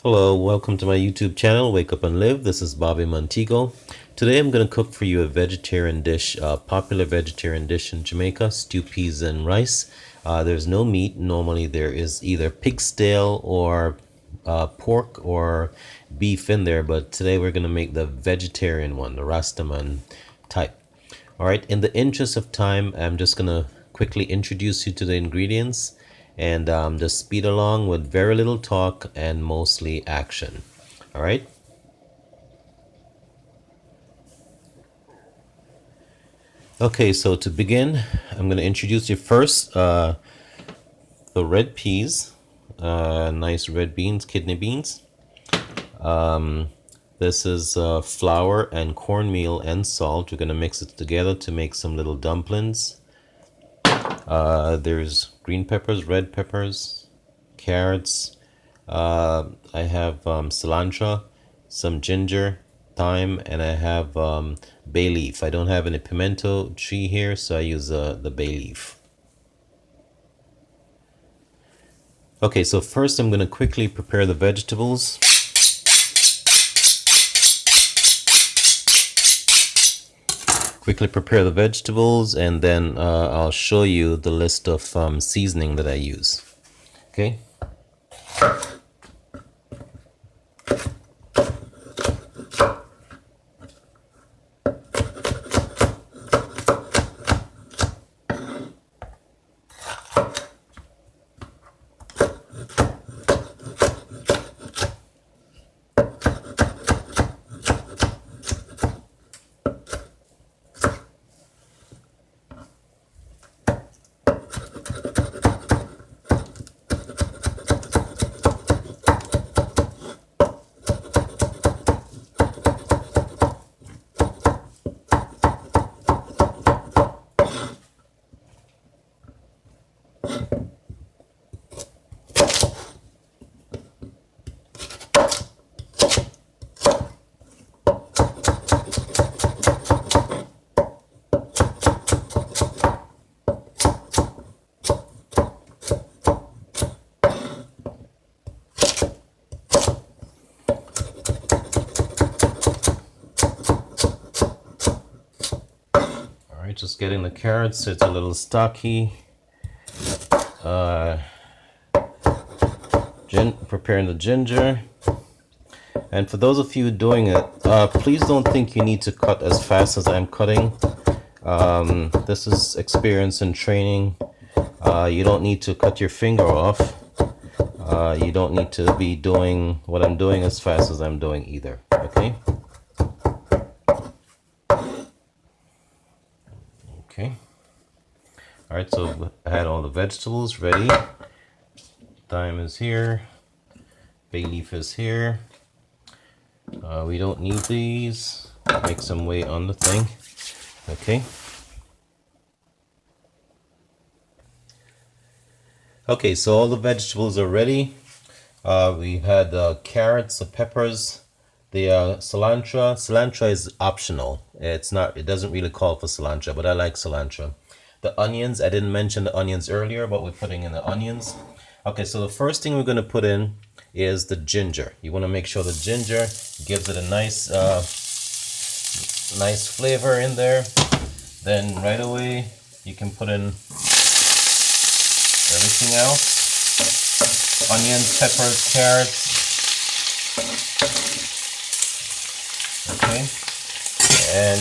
Hello, welcome to my YouTube channel, Wake Up and Live. This is Bobby Montego. Today I'm going to cook for you a vegetarian dish, a popular vegetarian dish in Jamaica, stew peas and rice. There's no meat. Normally there is either pig stale or pork or beef in there, but today we're going to make the vegetarian one, the Rastaman type. All right, in the interest of time, I'm just going to quickly introduce you to the ingredients and just speed along with very little talk and mostly action. All right. Okay, so to begin, I'm going to introduce you first the red peas, nice red beans, kidney beans. This is flour and cornmeal and salt. We're going to mix it together to make some little dumplings. There's green peppers, red peppers, carrots. I have cilantro, some ginger, thyme, and I have bay leaf. I don't have any pimento tree here, so I use the bay leaf. Okay, so first I'm going to quickly prepare the vegetables. And then I'll show you the list of seasoning that I use. Okay. Just getting the carrots, it's a little stocky. Preparing the ginger. And for those of you doing it, please don't think you need to cut as fast as I'm cutting. This is experience and training. You don't need to cut your finger off. You don't need to be doing what I'm doing as fast as I'm doing either. Okay? Okay. All right, so I had all the vegetables ready. Thyme is here. Bay leaf is here. We don't need these. Make some weight on the thing. Okay. Okay, so all the vegetables are ready. We had carrots, the peppers, the cilantro. Cilantro is optional. It's not. It doesn't really call for cilantro, but I like cilantro. The onions. I didn't mention the onions earlier, but we're putting in the onions. Okay, so the first thing we're going to put in is the ginger. You want to make sure the ginger gives it a nice, nice flavor in there. Then right away you can put in everything else. Onions, peppers, carrots. Okay, and